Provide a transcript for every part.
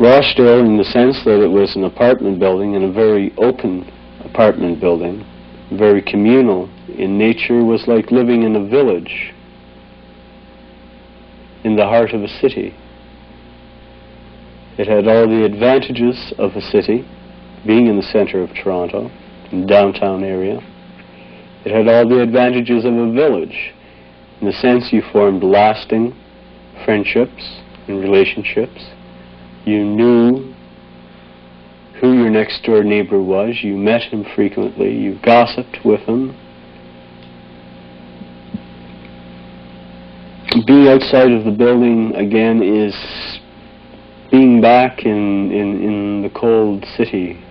Rochdale, in the sense that it was an apartment building, and a very open apartment building, very communal in nature, was like living in a village in the heart of a city. It had all the advantages of a city, being in the center of Toronto, in the downtown area. It had all the advantages of a village. In the sense you formed lasting friendships and relationships. You knew who your next door neighbor was. You met him frequently. You gossiped with him. Being outside of the building, again, is being back in the cold city.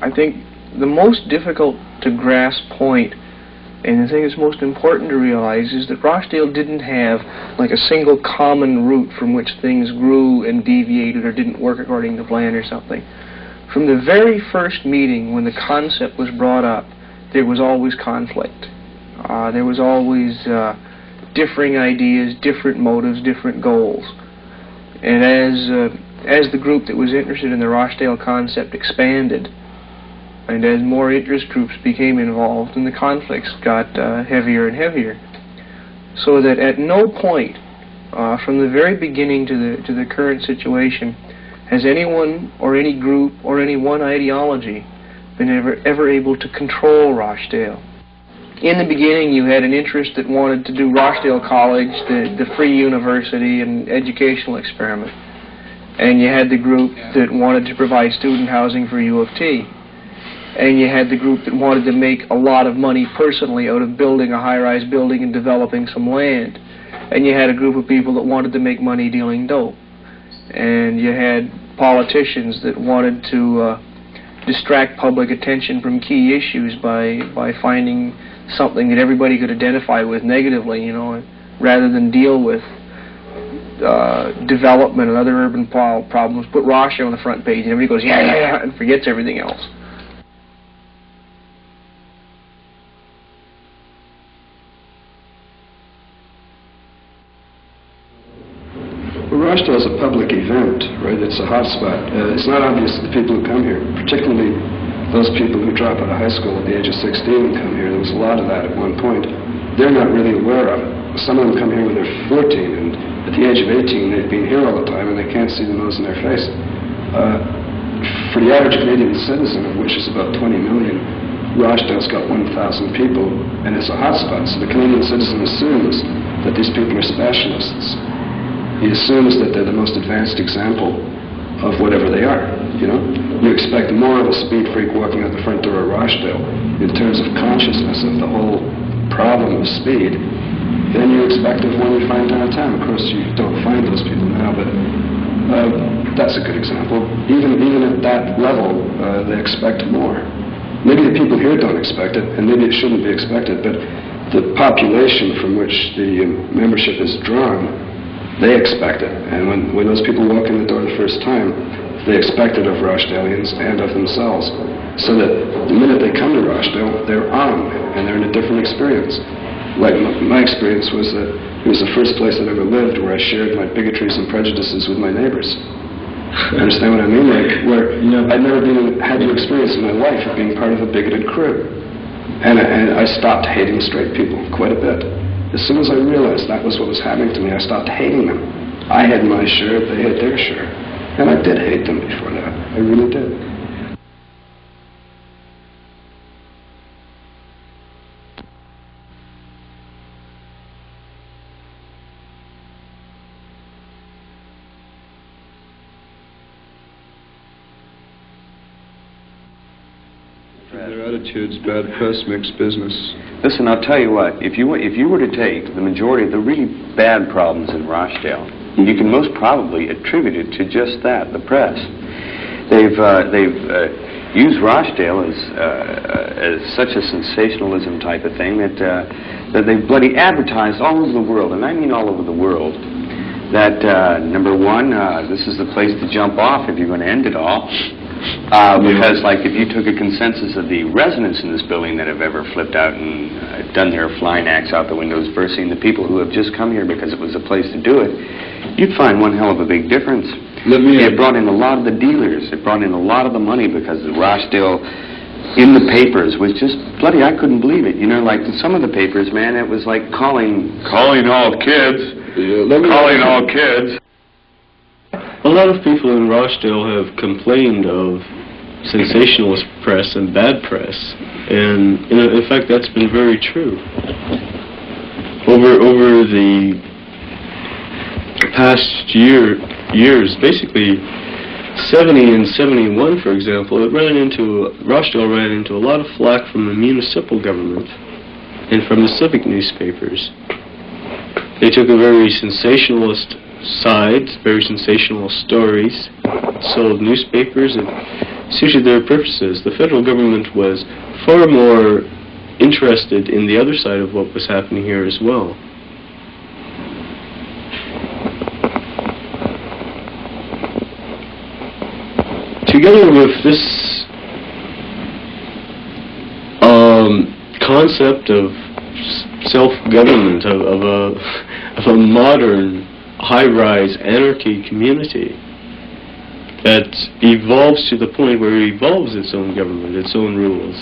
I think the most difficult to grasp point, and the thing that's most important to realize, is that Rochdale didn't have like a single common route from which things grew and deviated or didn't work according to plan or something. From the very first meeting, when the concept was brought up, there was always conflict. There was always differing ideas, different motives, different goals. And as the group that was interested in the Rochdale concept expanded, and as more interest groups became involved, and the conflicts got heavier and heavier, so that at no point from the very beginning to the current situation has anyone or any group or any one ideology been ever able to control Rochdale. In the beginning, you had an interest that wanted to do Rochdale College, the free university and educational experiment, and you had the group that wanted to provide student housing for U of T. And you had the group that wanted to make a lot of money personally out of building a high-rise building and developing some land. And you had a group of people that wanted to make money dealing dope. And you had politicians that wanted to distract public attention from key issues by finding something that everybody could identify with negatively, you know, rather than deal with development and other urban problems. Put Rochdale on the front page and everybody goes, yeah, yeah, yeah, and forgets everything else. Rochdale is a public event, right? It's a hotspot. It's not obvious to the people who come here, particularly those people who drop out of high school at the age of 16 and come here. There was a lot of that at one point. They're not really aware of it. Some of them come here when they're 14, and at the age of 18, they've been here all the time, and they can't see the nose in their face. For the average Canadian citizen, of which is about 20 million, Rochdale's got 1,000 people, and it's a hotspot. So the Canadian citizen assumes that these people are specialists. He assumes that they're the most advanced example of whatever they are, you know? You expect more of a speed freak walking out the front door of Rochdale in terms of consciousness of the whole problem of speed than you expect of one you find downtown. Of course, you don't find those people now, but that's a good example. Even at that level, they expect more. Maybe the people here don't expect it, and maybe it shouldn't be expected, but the population from which the membership is drawn, they expect it. And when those people walk in the door the first time, they expect it of Rochdalians and of themselves. So that the minute they come to Rochdale, they're on, and they're in a different experience. Like my experience was that it was the first place I'd ever lived where I shared my bigotries and prejudices with my neighbors. Understand what I mean? Like, where I'd never had the experience in my life of being part of a bigoted crew. And I stopped hating straight people quite a bit. As soon as I realized that was what was happening to me, I stopped hating them. I had my share, they had their share. And I did hate them before that. I really did. Their attitudes, bad press, mixed business. Listen, I'll tell you what. If you were to take the majority of the really bad problems in Rochdale, you can most probably attribute it to just that, the press. They've used Rochdale as such a sensationalism type of thing that they've bloody advertised all over the world, and I mean all over the world, that number one, this is the place to jump off if you're going to end it all. Because, like, if you took a consensus of the residents in this building that have ever flipped out and done their flying acts out the windows versus the people who have just come here because it was a place to do it, you'd find one hell of a big difference. It brought in a lot of the dealers. It brought in a lot of the money because the Rochdale in the papers was just bloody, I couldn't believe it. You know, like some of the papers, man, it was like calling all kids. Calling all kids. A lot of people in Rochdale have complained of sensationalist press and bad press, and in fact that's been very true. Over the past years, basically 70 and 71, for example, Rochdale ran into a lot of flack from the municipal government and from the civic newspapers. They took a very sensationalist side, very sensational stories, sold newspapers, and suited their purposes. The federal government was far more interested in the other side of what was happening here as well. Together with this concept of self-government, of a modern high-rise anarchy community that evolves to the point where it evolves its own government, its own rules.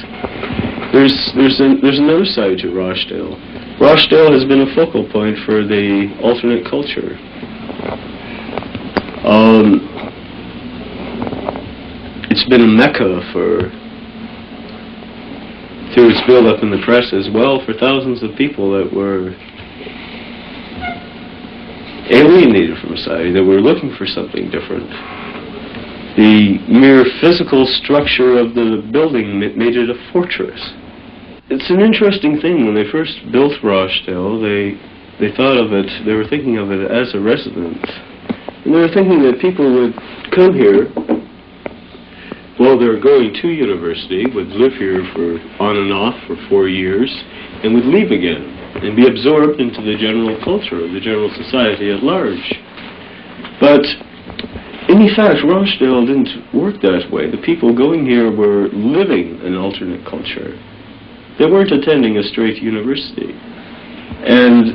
There's another side to Rochdale. Rochdale has been a focal point for the alternate culture. It's been a mecca through its build-up in the press as well, for thousands of people that were alienated from society, that were looking for something different. The mere physical structure of the building made it a fortress. It's an interesting thing. When they first built Rochdale, they were thinking of it as a residence. And they were thinking that people would come here while they were going to university, would live here for on and off for 4 years, and would leave again and be absorbed into the general culture, the general society at large. But in fact, Rochdale didn't work that way. The people going here were living an alternate culture. They weren't attending a straight university. And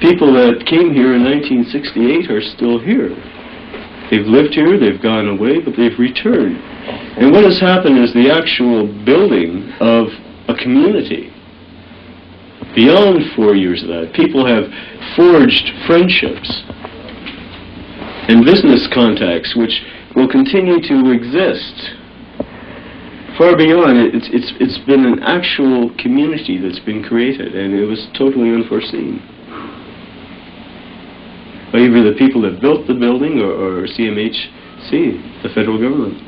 people that came here in 1968 are still here. They've lived here, they've gone away, but they've returned. And what has happened is the actual building of a community. Beyond 4 years of that, people have forged friendships and business contacts which will continue to exist. Far beyond it, it's been an actual community that's been created, and it was totally unforeseen by either the people that built the building or CMHC, the federal government.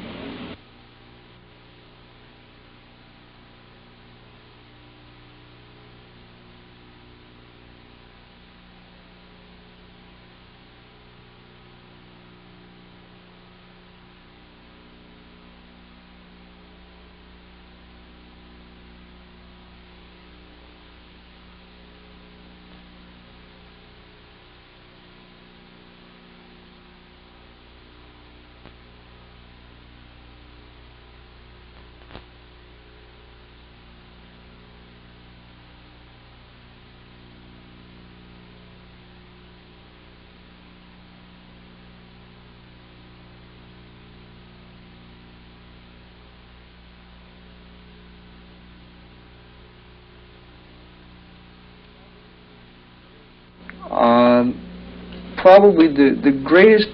Probably the greatest